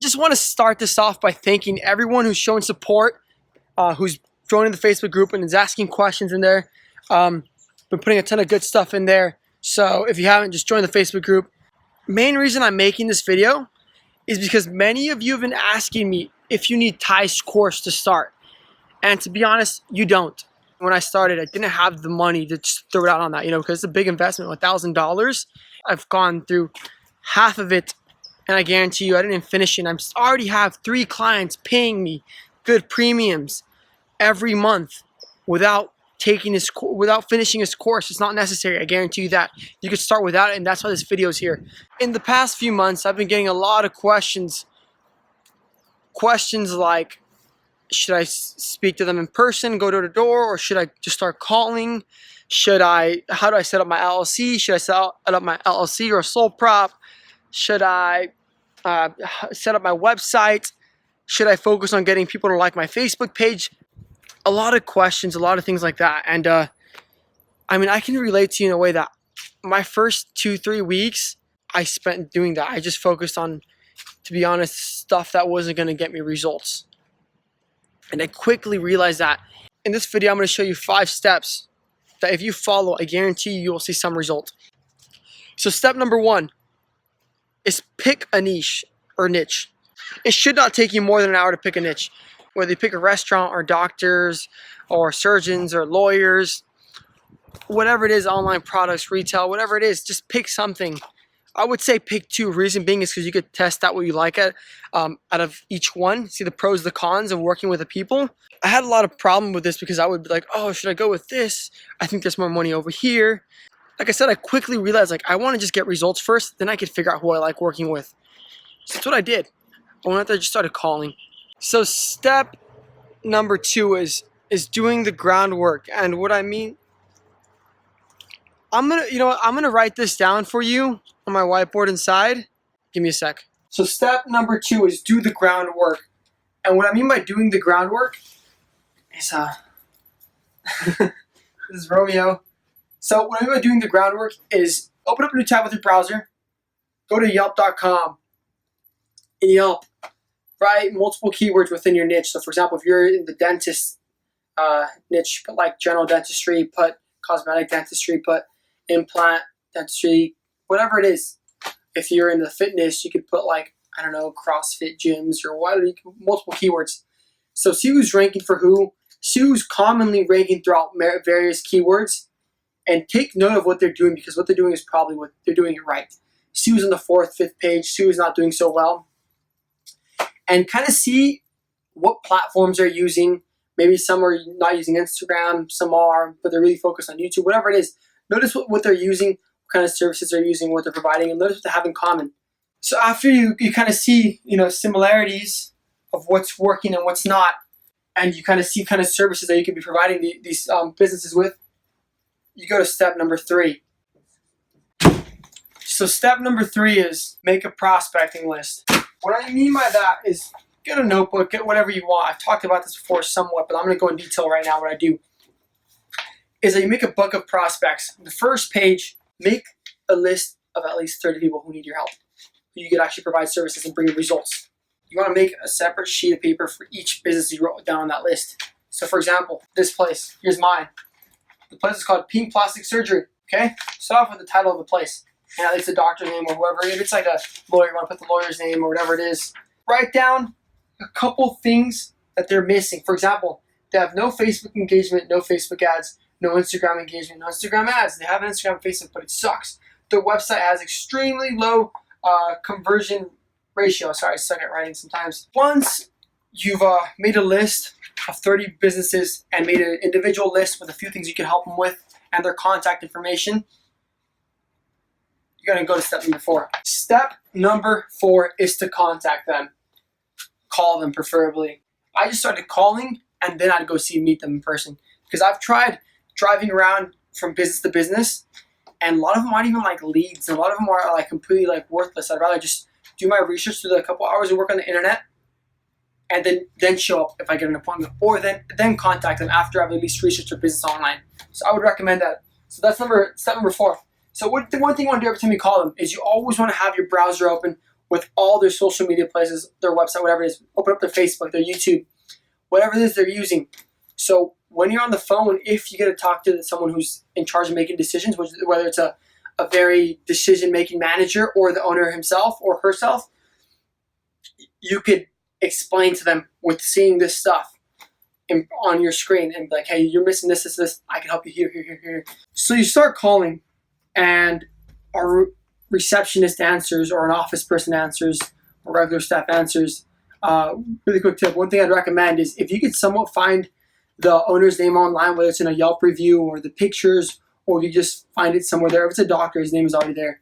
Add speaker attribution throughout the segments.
Speaker 1: Just want to start this off by thanking everyone who's shown support, who's joining the Facebook group and is asking questions in there. Been putting a ton of good stuff in there. So if you haven't, just join the Facebook group. Main reason I'm making this video is because many of you have been asking me if you need Ty's course to start. And to be honest, you don't. When I started, I didn't have the money to just throw it out on that, because it's a big investment, $1,000. I've gone through half of it, and I guarantee you I didn't finish it. I already have 3 clients paying me good premiums every month without finishing his course. It's not necessary. I guarantee you that. You could start without it, and that's why this video is here. In the past few months, I've been getting a lot of questions. Questions like, should I speak to them in person, go door to door, or should I just start calling? How do I set up my LLC? Should I set up my LLC or a sole prop? Should I set up my website? Should I focus on getting people to like my Facebook page? A lot of questions, a lot of things like that. And I can relate to you in a way that my first 2-3 weeks I spent doing that. I just focused on, to be honest, stuff that wasn't going to get me results. And I quickly realized that. In this video, I'm going to show you 5 steps that if you follow, I guarantee you will see some result. So step number 1 is pick a niche or niche. It should not take you more than an hour to pick a niche. Whether you pick a restaurant or doctors or surgeons or lawyers, whatever it is, online products, retail, whatever it is, just pick something. I would say pick 2. Reason being is because you could test out what you like out of each one. See the pros, the cons of working with the people. I had a lot of problem with this because I would be like, oh, should I go with this? I think there's more money over here. Like I said, I quickly realized I want to just get results first. Then I could figure out who I like working with. So that's what I did. I went out there and just started calling. So step number 2 is doing the groundwork. And what I mean, I'm gonna write this down for you on my whiteboard inside. Give me a sec. So step number 2 is do the groundwork. And what I mean by doing the groundwork is this is Romeo. So what I mean by doing the groundwork is open up a new tab with your browser, go to Yelp.com. In Yelp, write multiple keywords within your niche. So for example, if you're in the dentist niche, put like general dentistry, put cosmetic dentistry, put implant dentistry, whatever it is. If you're in the fitness, you could put like, I don't know, CrossFit gyms or whatever, multiple keywords. So see who's ranking for who, see who's commonly ranking throughout various keywords, and take note of what they're doing, because what they're doing is probably what they're doing it right. See who's on the 4th, 5th page, see who's not doing so well. And kind of see what platforms they're using. Maybe some are not using Instagram, some are, but they're really focused on YouTube, whatever it is. Notice what they're using, what kind of services they're using, what they're providing, and notice what they have in common. So after you kind of see, similarities of what's working and what's not, and you kind of see kind of services that you could be providing these businesses with, you go to step number 3. So step number 3 is make a prospecting list. What I mean by that is get a notebook, get whatever you want. I've talked about this before somewhat, but I'm going to go in detail right now. What I do is that you make a book of prospects. The first page, make a list of at least 30 people who need your help, who you could actually provide services and bring results. You want to make a separate sheet of paper for each business you wrote down on that list. So for example, this place, here's mine. The place is called Pink Plastic Surgery, okay? Start off with the title of the place. And it's the doctor's name or whoever. If it's like a lawyer, you want to put the lawyer's name or whatever it is. Write down a couple things that they're missing. For example, they have no Facebook engagement, no Facebook ads, no Instagram engagement, no Instagram ads. They have an Instagram and Facebook, but it sucks. Their website has extremely low conversion ratio. Sorry, I suck at writing sometimes. Once you've made a list of 30 businesses and made an individual list with a few things you can help them with and their contact information, you're going to go to step number 4. Step number 4 is to contact them. Call them preferably. I just started calling and then I'd go meet them in person. Because I've tried driving around from business to business and a lot of them aren't even like leads. And a lot of them are like completely like worthless. I'd rather just do my research, do a couple hours of work on the internet, and then show up if I get an appointment. Or then contact them after I've at least researched their business online. So I would recommend that. So that's step number 4. So the one thing you want to do every time you call them is you always want to have your browser open with all their social media places, their website, whatever it is. Open up their Facebook, their YouTube, whatever it is they're using. So when you're on the phone, if you get to talk to someone who's in charge of making decisions, whether it's a very decision-making manager or the owner himself or herself, you could explain to them with seeing this stuff on your screen and be like, hey, you're missing this. I can help you here. So you start calling, and our receptionist answers, or an office person answers, or regular staff answers. Really quick tip, one thing I'd recommend is if you could somewhat find the owner's name online, whether it's in a Yelp review or the pictures, or you just find it somewhere there. If it's a doctor, his name is already there.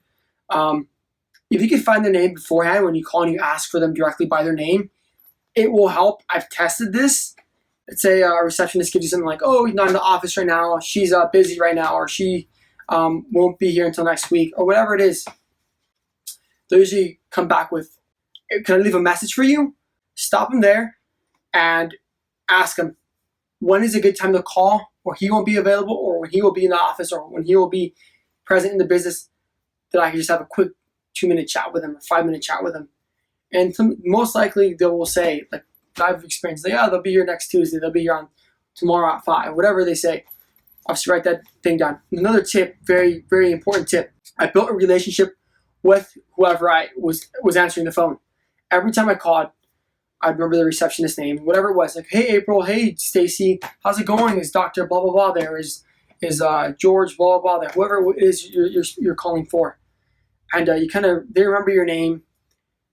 Speaker 1: If you can find their name beforehand when you call and you ask for them directly by their name, it will help. I've tested this. Let's say a receptionist gives you something like, oh, he's not in the office right now, she's busy right now, or she won't be here until next week, or whatever it is. They'll usually come back with, can I leave a message for you? Stop them there and ask them, when is a good time to call, or he won't be available, or when he will be in the office, or when he will be present in the business, that I can just have a quick 2-minute chat with him, a 5-minute chat with him. And most likely they will say, like I've experienced, yeah, they'll be here next Tuesday, they'll be here on tomorrow at 5, whatever they say. Obviously write that thing down. Another tip, very, very important tip. I built a relationship with whoever I was answering the phone. Every time I called, I'd remember the receptionist's name, whatever it was. Like, hey, April, hey, Stacy, how's it going? Is Dr. blah, blah, blah there? Is George, blah, blah, blah there? Whoever it is you're calling for. And they remember your name.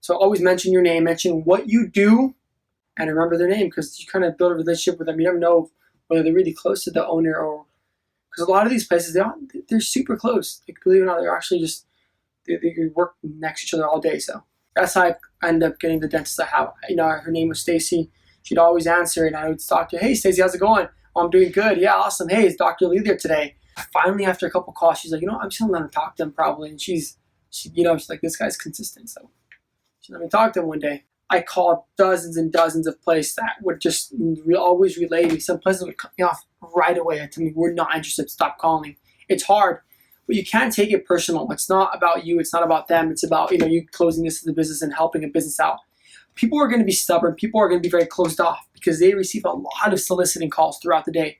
Speaker 1: So always mention your name, mention what you do, and remember their name, because you kind of build a relationship with them. You never know whether they're really close to the owner, or because a lot of these places, they're super close. Like, believe it or not, they're actually just, they could work next to each other all day. So that's how I ended up getting the dentist I have. Her name was Stacy. She'd always answer, and I would talk to her. Hey, Stacy, how's it going? Oh, I'm doing good. Yeah, awesome. Hey, is Dr. Lee there today? Finally, after a couple calls, she's like, I'm just gonna let him talk to him probably. And she's like, this guy's consistent. So she let me talk to him one day. I called dozens and dozens of places that would just always relay me. Some places would cut me off right away and tell me, we're not interested, stop calling. It's hard, but you can't take it personal. It's not about you, it's not about them. It's about, you closing this to the business and helping a business out. People are going to be stubborn. People are going to be very closed off because they receive a lot of soliciting calls throughout the day.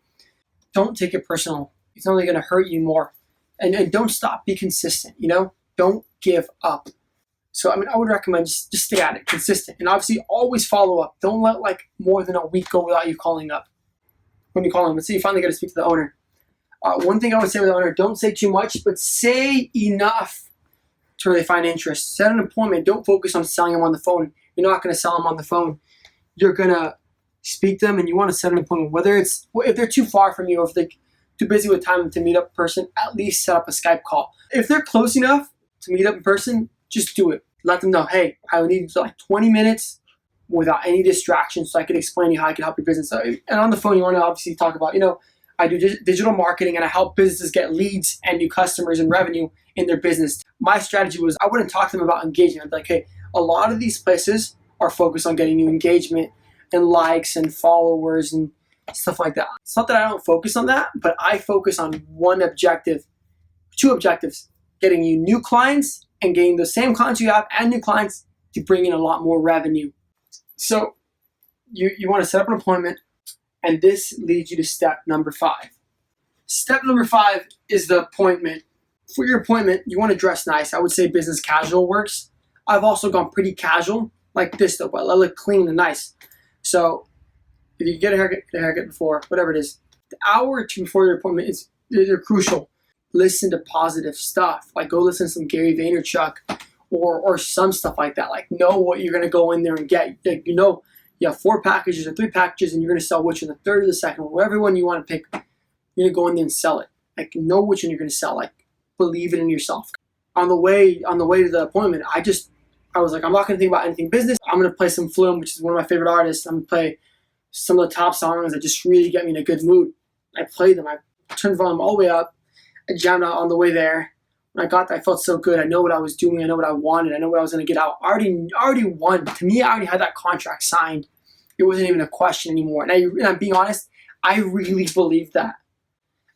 Speaker 1: Don't take it personal. It's only going to hurt you more. And don't stop. Be consistent, Don't give up. So, I would recommend just stay at it, consistent. And obviously, always follow up. Don't let, more than a week go without you calling up. When you call them, let's say you finally get to speak to the owner. One thing I would say with the owner, don't say too much, but say enough to really find interest. Set an appointment. Don't focus on selling them on the phone. You're not going to sell them on the phone. You're going to speak to them, and you want to set an appointment. Whether if they're too far from you, or if they're too busy with time to meet up in person, at least set up a Skype call. If they're close enough to meet up in person, just do it. Let them know, hey, I would need 20 minutes without any distractions so I can explain to you how I can help your business. And on the phone, you want to obviously talk about, I do digital marketing and I help businesses get leads and new customers and revenue in their business. My strategy was I wouldn't talk to them about engagement. I'd be like, hey, a lot of these places are focused on getting new engagement and likes and followers and stuff like that. It's not that I don't focus on that, but I focus on two objectives, getting you new clients and getting the same clients you have and new clients to bring in a lot more revenue. So you want to set up an appointment, and this leads you to step number 5. Step number 5 is the appointment. For your appointment, you want to dress nice. I would say business casual works. I've also gone pretty casual like this though, but I look clean and nice. So if you get a haircut before, whatever it is, the hour or two before your appointment they're crucial. Listen to positive stuff. Go listen to some Gary Vaynerchuk or some stuff like that. Know what you're going to go in there and get. You have 4 packages or 3 packages, and you're going to sell which one, the third or the second one, whatever one you want to pick. You're going to go in there and sell it. Know which one you're going to sell. Believe it in yourself. On the way to the appointment, I was like, I'm not going to think about anything business. I'm going to play some Flume, which is one of my favorite artists. I'm going to play some of the top songs that just really get me in a good mood. I played them. I turned the volume all the way up. I jammed out on the way there. When I got there, I felt so good. I know what I was doing. I know what I wanted. I know what I was going to get out. I already won. To me, I already had that contract signed. It wasn't even a question anymore. And I'm being honest, I really believed that.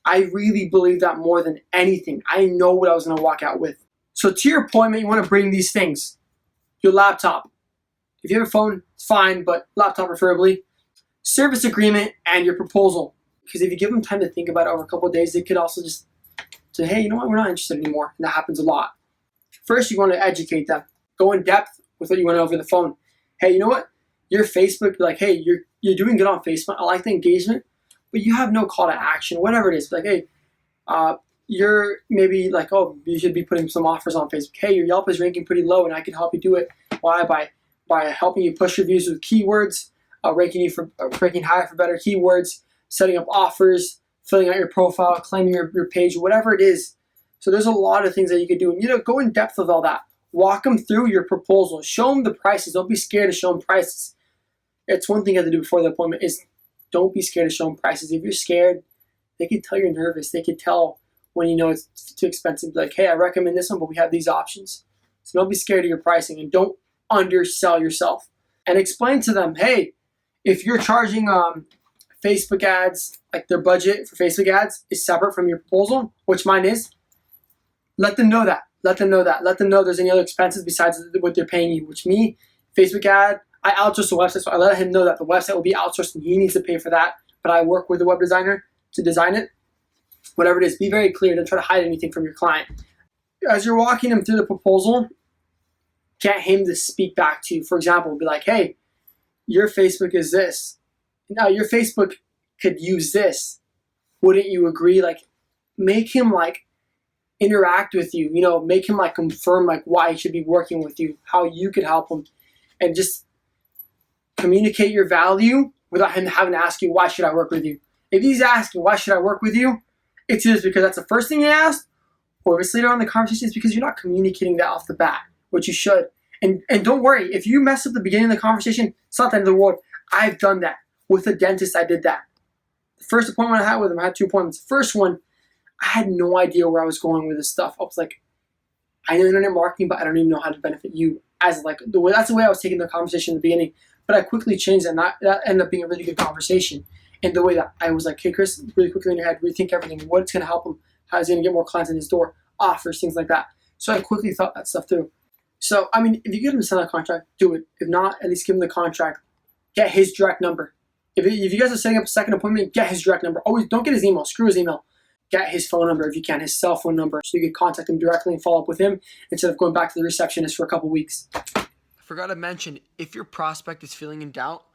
Speaker 1: I really believed that more than anything. I know what I was going to walk out with. So to your appointment, you want to bring these things. your laptop. If you have a phone, it's fine, but laptop preferably. Service agreement and your proposal. Because if you give them time to think about it over a couple of days, they could also just say, hey, you know what, we're not interested anymore. And that happens a lot. First, you want to educate them. Go in depth with what you want over the phone. Hey, you know what? Your Facebook, like, hey, you're doing good on Facebook. I like the engagement, but you have no call to action, whatever it is. Like, hey, you're maybe like, oh, you should be putting some offers on Facebook. Hey, your Yelp is ranking pretty low, and I can help you do it. Why? By helping you push reviews with keywords, ranking higher for better keywords, setting up offers, filling out your profile, claiming your page, whatever it is. So there's a lot of things that you could do, and go in depth with all that. Walk them through your proposal. Show them the prices. Don't be scared to show them prices. It's one thing you have to do before the appointment is don't be scared to show them prices. If you're scared, they can tell you're nervous. They can tell when you know it's too expensive. Like, hey, I recommend this one, but we have these options. So don't be scared of your pricing and don't undersell yourself. And explain to them, hey, if you're charging Facebook ads, like their budget for Facebook ads is separate from your proposal, which mine is, let them know that. Let them know that. Let them know there's any other expenses besides what they're paying you, which me, Facebook ad, I outsource the website, so I let him know that the website will be outsourced and he needs to pay for that, but I work with the web designer to design it. Whatever it is, be very clear. Don't try to hide anything from your client. As you're walking him through the proposal, get him to speak back to you. For example, be like, hey, your Facebook is this. Now, your Facebook could use this. Wouldn't you agree? Like, make him like interact with you, make him like confirm like why he should be working with you, how you could help him, and just communicate your value without him having to ask you, why should I work with you? If he's asking, why should I work with you? It's either because that's the first thing he asked, or if it's later on in the conversation, it's because you're not communicating that off the bat, which you should. And don't worry, if you mess up the beginning of the conversation, it's not the end of the world. I've done that. With a dentist, I did that. The first appointment I had with him, I had 2 appointments. The first one, I had no idea where I was going with this stuff. I was like, I know internet marketing, but I don't even know how to benefit you. That's the way I was taking the conversation in the beginning. But I quickly changed that, and that ended up being a really good conversation. And the way that I was like, hey, Chris, really quickly in your head, rethink everything. What's going to help him? How is he going to get more clients in his door? Offers, things like that. So I quickly thought that stuff through. So, I mean, if you get him to sign a contract, do it. If not, at least give him the contract. Get his direct number. If you guys are setting up a second appointment, get his direct number. Always don't get his email. Screw his email. Get his phone number if you can, his cell phone number, so you can contact him directly and follow up with him instead of going back to the receptionist for a couple weeks. I forgot to mention, if your prospect is feeling in doubt,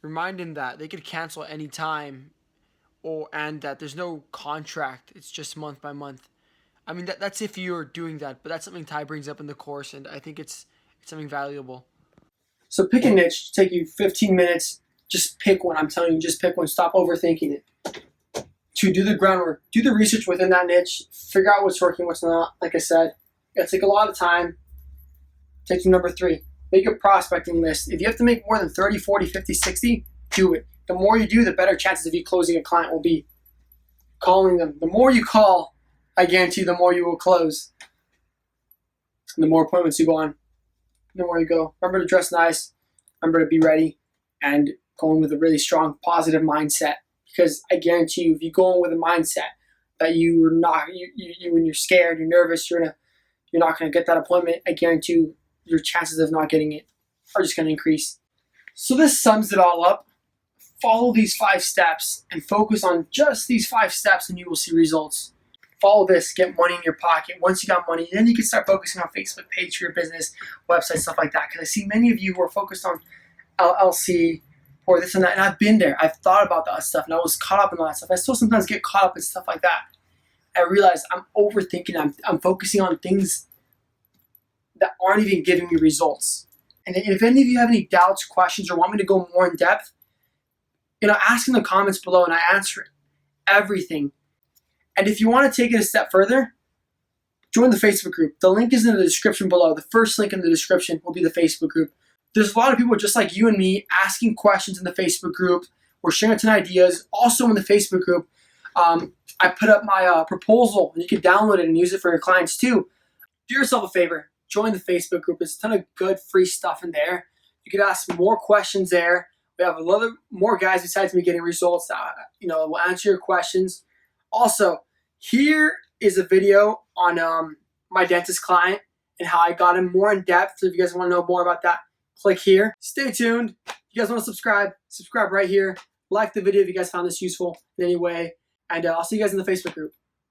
Speaker 1: remind him that they could cancel any time, and that there's no contract. It's just month by month. I mean, that's if you're doing that, but that's something Ty brings up in the course, and I think it's something valuable. So pick a niche. Take you 15 minutes. Just pick one. I'm telling you, just pick one. Stop overthinking it. 2, do the groundwork. Do the research within that niche. Figure out what's working, what's not. Like I said, it'll take a lot of time. Take you number 3. Make a prospecting list. If you have to make more than 30, 40, 50, 60, do it. The more you do, the better chances of you closing a client will be. Calling them. The more you call, I guarantee you, the more you will close. And the more appointments you go on, the more you go. Remember to dress nice. Remember to be ready. And go in with a really strong, positive mindset. Because I guarantee you, if you go in with a mindset that when you're scared, you're nervous, you're not going to get that appointment, I guarantee you, your chances of not getting it are just going to increase. So this sums it all up. Follow these 5 steps and focus on just these 5 steps and you will see results. Follow this, get money in your pocket. Once you got money, then you can start focusing on Facebook page for your business, website, stuff like that. Because I see many of you who are focused on LLC or this and that, and I've been there. I've thought about that stuff, and I was caught up in all that stuff. I still sometimes get caught up in stuff like that. I realize I'm overthinking. I'm focusing on things that aren't even giving me results. And if any of you have any doubts, questions, or want me to go more in depth, ask in the comments below, and I answer everything. And if you want to take it a step further, join the Facebook group. The link is in the description below. The first link in the description will be the Facebook group. There's a lot of people just like you and me asking questions in the Facebook group. We're sharing a ton of ideas. Also in the Facebook group, I put up my proposal, and you can download it and use it for your clients too. Do yourself a favor. Join the Facebook group. There's a ton of good free stuff in there. You can ask more questions there. We have a lot of more guys besides me getting results. We'll answer your questions. Also, here is a video on my dentist client and how I got him more in depth. So if you guys want to know more about that, click here. Stay tuned. If you guys want to subscribe right here. Like the video if you guys found this useful in any way. And I'll see you guys in the Facebook group.